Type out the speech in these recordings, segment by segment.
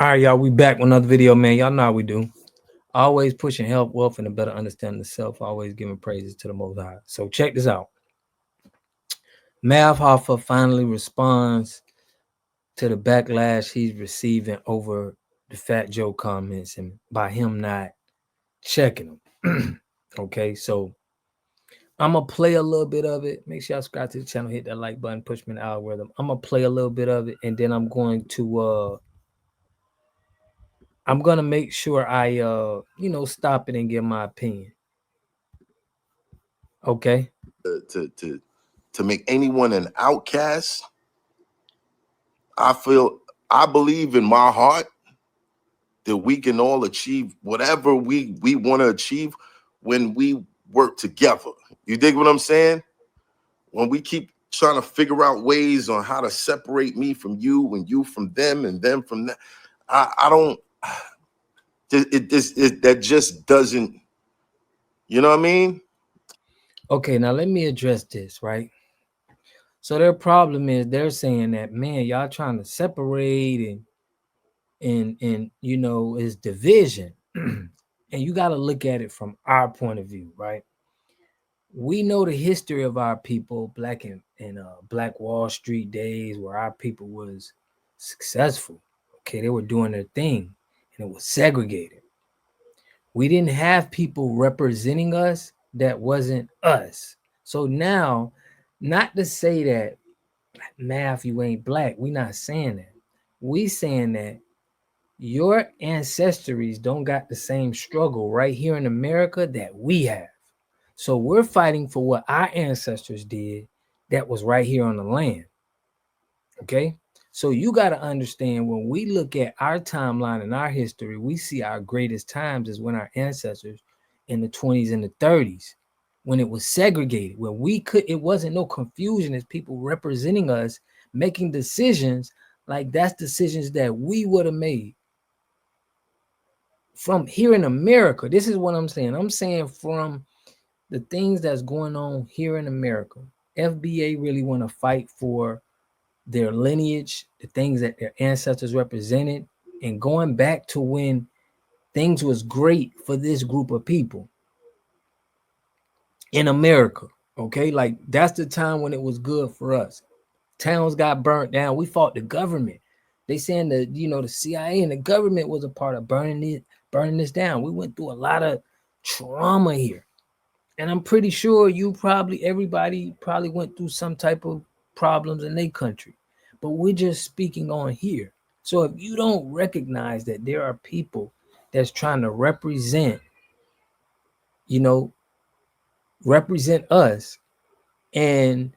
All right, y'all. We back with another video, man. Y'all know how we do. Always pushing health, wealth, and a better understanding of self. Always giving praises to the Most High. So check this out. Mav Hoffa finally responds to the backlash he's receiving over the Fat Joe comments and by him not checking them. Okay, so I'm gonna play a little bit of it. Make sure y'all subscribe to the channel, hit that like button, push me in the algorithm. I'm gonna play a little bit of it, and then I'm gonna make sure I stop it and give my opinion. Okay. To make anyone an outcast, I believe in my heart that we can all achieve whatever we want to achieve when we work together. You dig what I'm saying? When we keep trying to figure out ways on how to separate me from you and you from them and them from that, I don't. That just doesn't. You know what I mean? Okay, now let me address this, right? So their problem is they're saying that, man, y'all trying to separate and is division. And you got to look at it from our point of view, right? We know the history of our people, Black Wall Street days, where our people was successful. Okay, they were doing their thing, and it was segregated. We didn't have people representing us that wasn't us. So now, not to say that math you ain't black, we not saying that. We saying that your ancestries don't got the same struggle right here in America that we have. So we're fighting for what our ancestors did that was right here on the land. Okay? So you got to understand, when we look at our timeline and our history, we see our greatest times is when our ancestors in the 20s and the 30s, when it was segregated, when it wasn't no confusion as people representing us, making decisions like that's decisions that we would have made. From here in America, this is what I'm saying. I'm saying from the things that's going on here in America, FBA really want to fight for their lineage, the things that their ancestors represented, and going back to when things was great for this group of people in America. Okay, like that's the time when it was good for us. Towns got burnt down. We fought the government. They saying that the CIA and the government was a part of burning this down. We went through a lot of trauma here, and I'm pretty sure everybody probably went through some type of problems in their country, but we're just speaking on here. So if you don't recognize that there are people that's trying to you know, represent us, and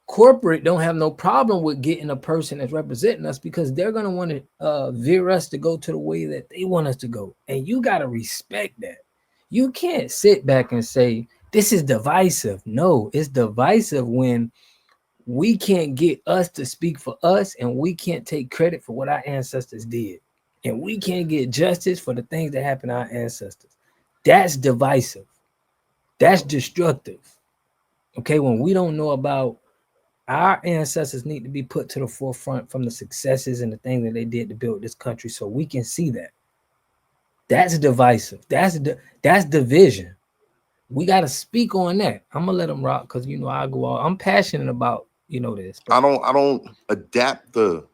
corporate don't have no problem with getting a person that's representing us, because they're going to want to veer us to go to the way that they want us to go. And you got to respect that. You can't sit back and say, this is divisive. No, it's divisive when we can't get us to speak for us, and we can't take credit for what our ancestors did. And we can't get justice for the things that happened to our ancestors. That's divisive. That's destructive. Okay, when we don't know about our ancestors, need to be put to the forefront from the successes and the things that they did to build this country, so we can see that. That's divisive. That's division. We got to speak on that. I'm gonna let them rock because I go all. I'm passionate about this. I don't adapt the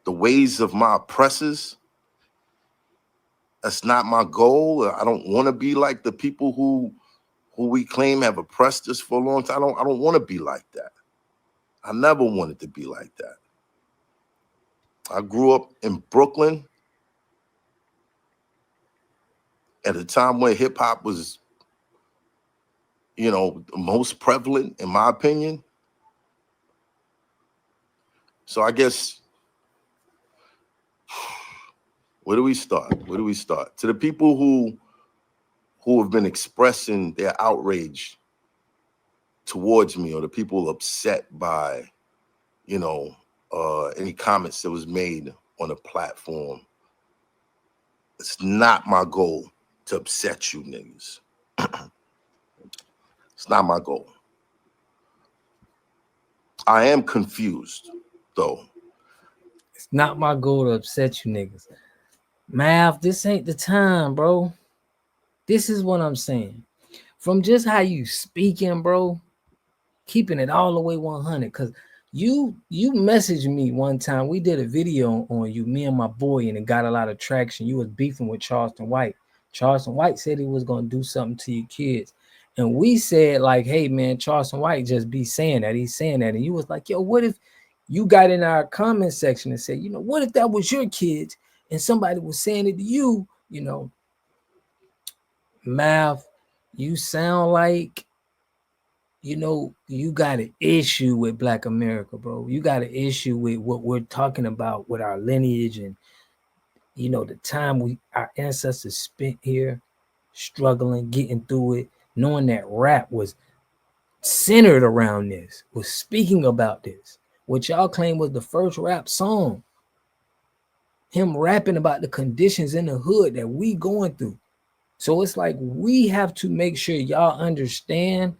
ways of my oppressors. That's not my goal. I don't want to be like the people who we claim have oppressed us for a long time. I don't want to be like that. I never wanted to be like that. I grew up in Brooklyn at a time where hip hop was, the most prevalent, in my opinion. So I guess, where do we start? To the people who have been expressing their outrage towards me, or the people upset by, any comments that was made on a platform, it's not my goal to upset you niggas. It's not my goal. I am confused, though. Not my goal to upset you niggas. Math, this ain't the time, bro. This is what I'm saying. From just how you speaking, bro, keeping it all the way 100. Cause you messaged me one time. We did a video on you, me and my boy, and it got a lot of traction. You was beefing with Charleston White. Charleston White said he was gonna do something to your kids. And we said, like, hey man, Charleston White just be saying that. He's saying that. And you was like, yo, what if you got in our comment section and said, what if that was your kids and somebody was saying it to you, Math, you sound like you got an issue with Black America, bro. You got an issue with what we're talking about with our lineage and the time our ancestors spent here, struggling, getting through it, knowing that rap was centered around this, was speaking about this. What y'all claim was the first rap song. Him rapping about the conditions in the hood that we going through. So it's like we have to make sure y'all understand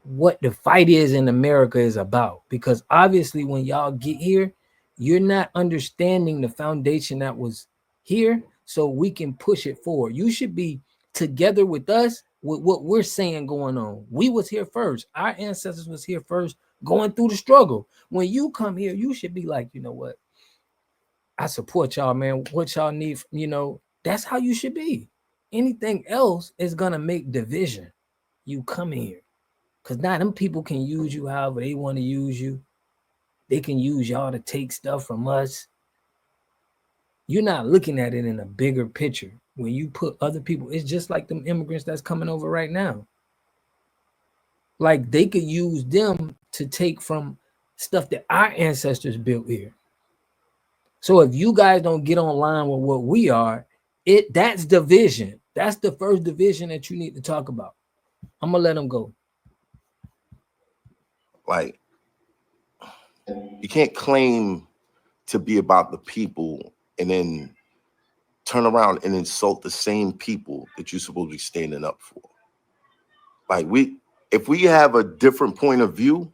what the fight is in America is about. Because obviously when y'all get here, you're not understanding the foundation that was here so we can push it forward. You should be together with us with what we're saying going on. We was here first. Our ancestors was here first going through the struggle. When you come here, you should be like, you know what? I support y'all, man. What y'all need, that's how you should be. Anything else is going to make division. You come here. Because now them people can use you however they want to use you. They can use y'all to take stuff from us. You're not looking at it in a bigger picture. When you put other people, it's just like them immigrants that's coming over right now. Like they could use them to take from stuff that our ancestors built here. So if you guys don't get online with what we are, that's division. That's the first division that you need to talk about. I'm gonna let them go. Like, you can't claim to be about the people and then turn around and insult the same people that you're supposed to be standing up for. Like, if we have a different point of view,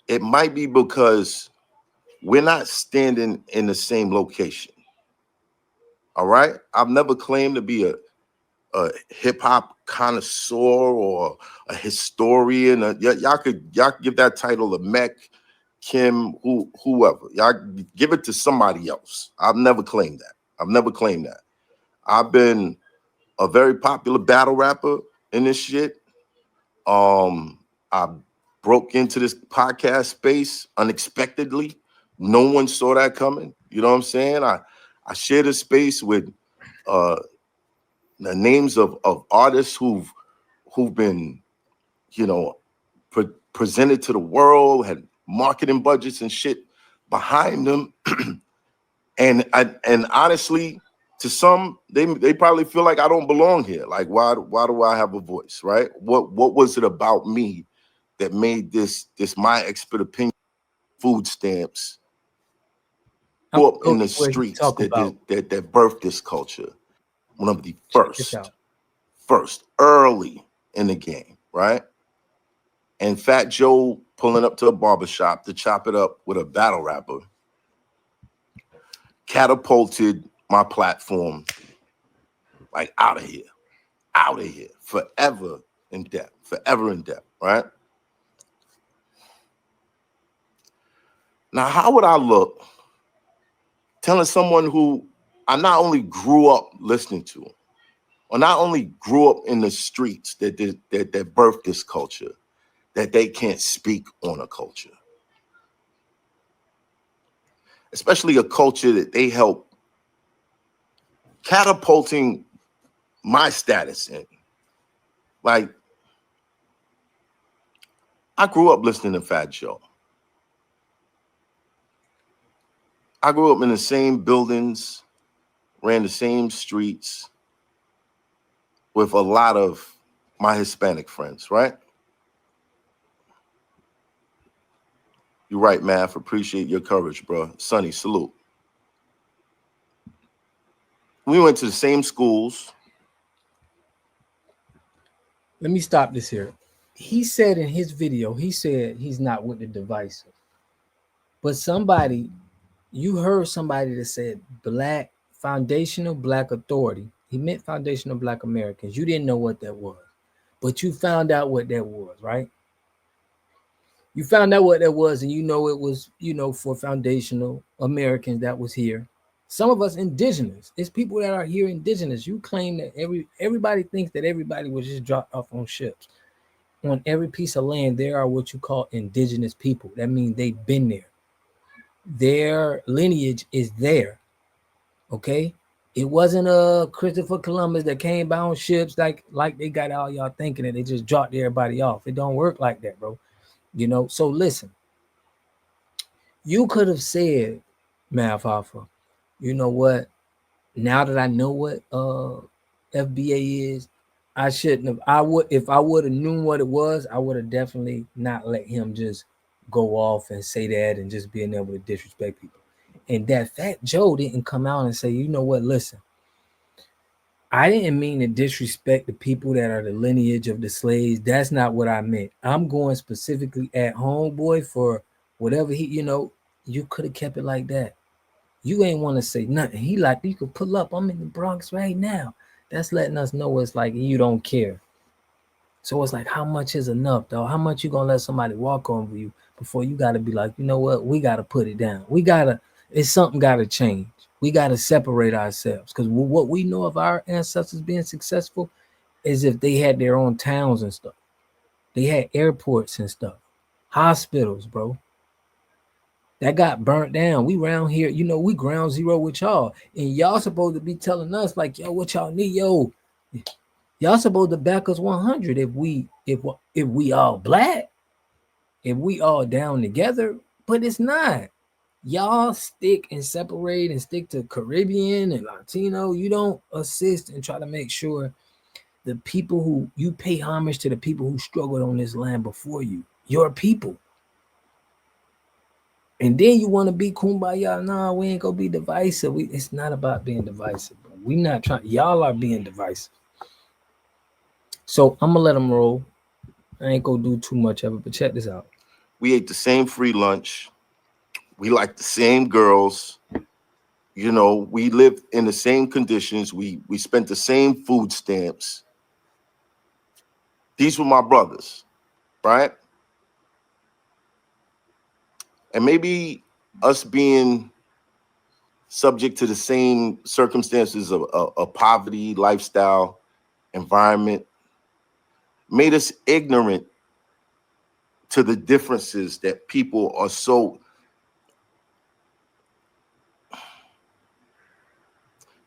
it might be because we're not standing in the same location. All right. I've never claimed to be a hip hop connoisseur or a historian. Y'all could give that title to Mech, Kim, whoever. Y'all give it to somebody else. I've never claimed that. I've been a very popular battle rapper in this shit. I broke into this podcast space unexpectedly. No one saw that coming. You know what I'm saying? I shared a space with the names of artists who've been, presented to the world, had marketing budgets and shit behind them. and honestly, to some, they probably feel like I don't belong here. Like, why do I have a voice, right? What was it about me that made this my expert opinion, food stamps, up in the streets that birthed this culture? One of the first, early in the game, right? And Fat Joe pulling up to a barbershop to chop it up with a battle rapper catapulted my platform like out of here, forever in depth, right? Now, how would I look telling someone who I not only grew up listening to, or not only grew up in the streets that birthed this culture, that they can't speak on a culture, especially a culture that they help catapulting my status in? Like, I grew up listening to Fat Joe. I grew up in the same buildings, ran the same streets with a lot of my Hispanic friends, right? You're right, Math. Appreciate your courage, bro. Sonny, salute. We went to the same schools. Let me stop this here. He said in his video, he said he's not with the divisive. But somebody, you heard somebody that said black foundational black authority. He meant foundational black Americans. You didn't know what that was, but you found out what that was, right? You found out what that was, and you know it was, for foundational Americans that was here. Some of us indigenous. It's people that are here indigenous. You claim that everybody thinks that everybody was just dropped off on ships. On every piece of land, there are what you call indigenous people. That means they've been there. Their lineage is there. Okay. It wasn't a Christopher Columbus that came by on ships like they got all y'all thinking that they just dropped everybody off. It don't work like that, bro. So listen, you could have said, Math Alpha, you know what? Now that I know what FBA is, I shouldn't have. I would, if I would have known what it was, I would have definitely not let him just go off and say that and just being able to disrespect people. And that Fat Joe didn't come out and say, you know what, listen, I didn't mean to disrespect the people that are the lineage of the slaves. That's not what I meant. I'm going specifically at homeboy for whatever you could have kept it like that. You ain't want to say nothing. He like, you could pull up. I'm in the Bronx right now. That's letting us know it's like you don't care. So it's like, how much is enough, though? How much you gonna let somebody walk over you before you gotta be like, you know what? We gotta put it down. It's something gotta change. We gotta separate ourselves because what we know of our ancestors being successful is if they had their own towns and stuff. They had airports and stuff, hospitals, bro. That got burnt down. We around here, we ground zero with y'all, and y'all supposed to be telling us like, yo, what y'all need, yo. Y'all supposed to back us 100 if we all black, if we all down together, but it's not. Y'all stick and separate and stick to Caribbean and Latino. You don't assist and try to make sure the people who you pay homage to the people who struggled on this land before you, your people. And then you want to be kumbaya. Nah, we ain't gonna be divisive. It's not about being divisive, bro. We not trying. Y'all are being divisive. So I'm gonna let them roll. I ain't gonna do too much of it, but check this out. We ate the same free lunch. We like the same girls. We lived in the same conditions. We spent the same food stamps. These were my brothers, right? And maybe us being subject to the same circumstances of poverty, lifestyle, environment, made us ignorant to the differences that people are so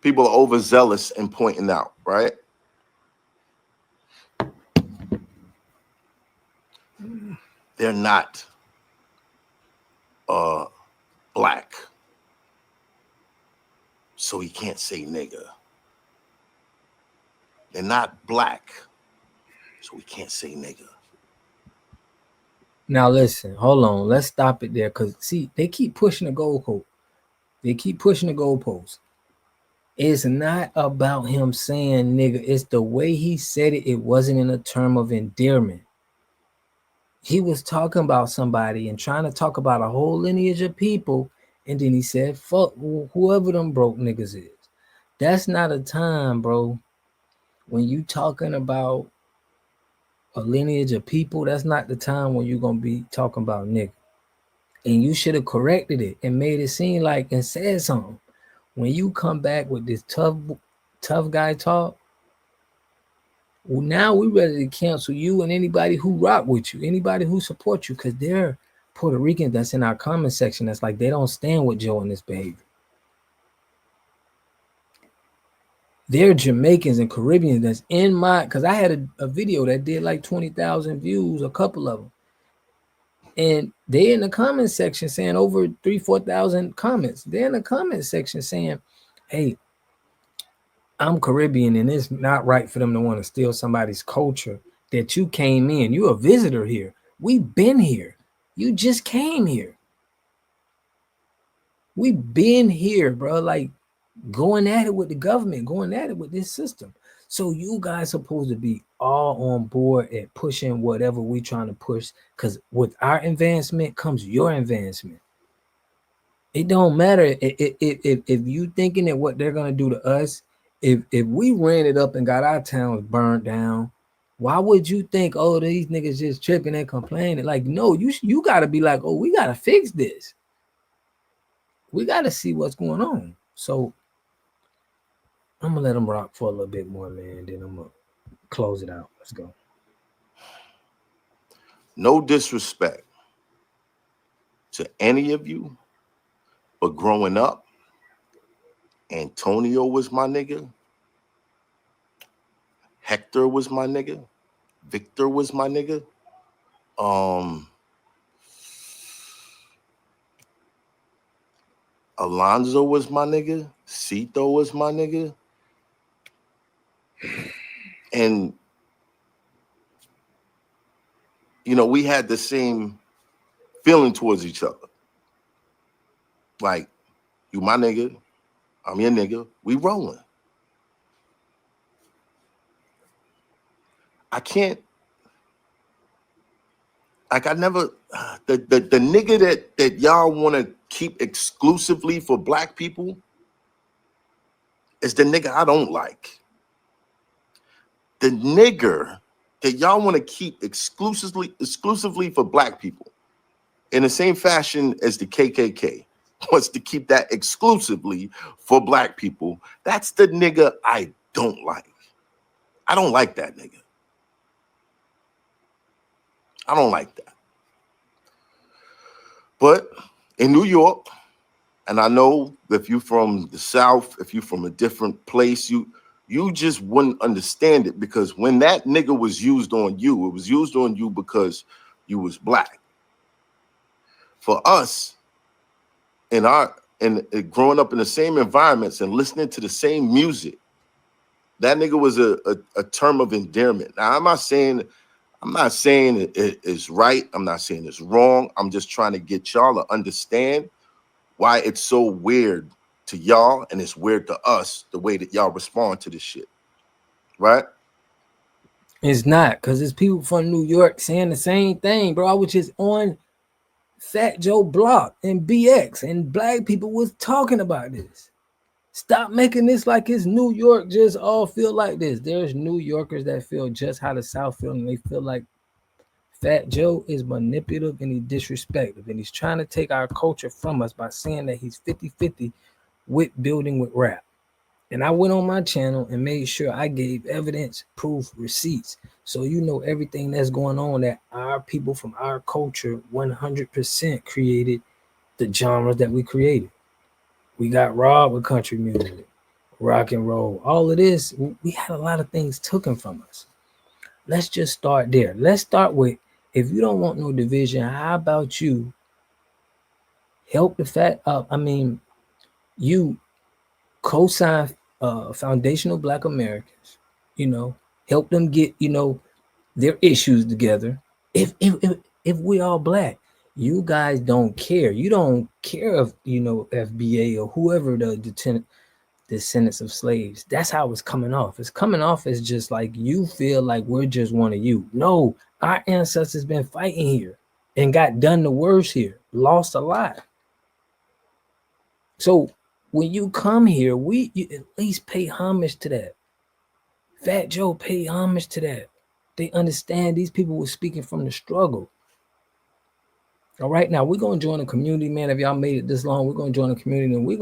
people are overzealous in pointing out, right? They're not black, so he can't say nigga. They're not black, so we can't say nigga. Now listen, hold on. Let's stop it there, cause see, they keep pushing the goalpost. They keep pushing the goalpost. It's not about him saying nigga. It's the way he said it. It wasn't in a term of endearment. He was talking about somebody and trying to talk about a whole lineage of people, and then he said, "Fuck whoever them broke niggas is." That's not a time, bro. When you talking about a lineage of people, that's not the time when you're gonna be talking about nigga. And you should have corrected it and made it seem like and said something. When you come back with this tough guy talk, well, now we ready to cancel you and anybody who rock with you, anybody who support you, because they're Puerto Ricans that's in our comment section. That's like they don't stand with Joe in this behavior. They're Jamaicans and Caribbeans that's in my, because I had a video that did like 20,000 views, a couple of them. And they in the comment section saying over 4,000 comments. They're in the comment section saying, hey, I'm Caribbean and it's not right for them to want to steal somebody's culture that you came in. You're a visitor here. We've been here. You just came here. We've been here, bro. Like going at it with the government, going at it with this system. So you guys supposed to be all on board at pushing whatever we trying to push, because with our advancement comes your advancement. It don't matter if you thinking that what they're gonna do to us, if we ran it up and got our towns burned down, why would you think, oh, these niggas just tripping and complaining? Like, no, you gotta be like, oh, we gotta fix this. We gotta see what's going on. So I'm gonna let them rock for a little bit more, man. Then I'm gonna close it out. Let's go. No disrespect to any of you, but growing up, Antonio was my nigga. Hector was my nigga. Victor was my nigga. Alonzo was my nigga. Cito was my nigga. And, you know, we had the same feeling towards each other. Like, you my nigga, I'm your nigga, we rolling. I can't, like, I never, the nigga that y'all want to keep exclusively for black people is the nigga I don't like. The nigger that y'all want to keep exclusively for black people, in the same fashion as the KKK wants to keep that exclusively for black people, that's the nigga I don't like. I don't like that nigga. I don't like that. But in New York, and I know if you're from the South, if you're from a different place, you just wouldn't understand it, because when that nigga was used on you, it was used on you because you was black. For us, in growing up in the same environments and listening to the same music, that nigga was a term of endearment. Now, I'm not saying it's right. I'm not saying it's wrong. I'm just trying to get y'all to understand why it's so weird to y'all and it's weird to us, the way that y'all respond to this shit. Right? It's not, because it's people from New York saying the same thing, bro. I was just on Fat Joe Block and BX, and black people was talking about this. Stop making this like it's New York just all feel like this. There's New Yorkers that feel just how the South feel, and they feel like Fat Joe is manipulative and he's disrespectful, and he's trying to take our culture from us by saying that he's 50-50 with building with rap. And I went on my channel and made sure I gave evidence, proof, receipts. So you know everything that's going on, that our people from our culture 100% created the genres that we created. We got robbed with country music, rock and roll. All of this, we had a lot of things taken from us. Let's just start there. Let's start with, if you don't want no division, how about you help the fact up? I mean, you co-sign foundational Black Americans, you know, help them get, you know, their issues together. If we all black, you guys don't care. You don't care if, you know, FBA or whoever the descendants of slaves. That's how it's coming off. It's coming off as just like you feel like we're just one of you. No, our ancestors been fighting here and got done the worst here, lost a lot. So when you come here, you at least pay homage to that. Fat Joe paid homage to that. They understand these people were speaking from the struggle. All right, now we're gonna join a community, man. If y'all made it this long, we're gonna join a community, and we're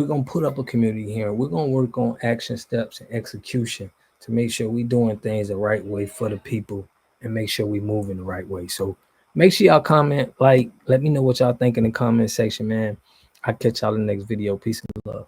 gonna put up a community here. We're gonna work on action steps and execution to make sure we're doing things the right way for the people and make sure we move in the right way. So make sure y'all comment, like, let me know what y'all think in the comment section, man. I'll catch y'all in the next video. Peace and love.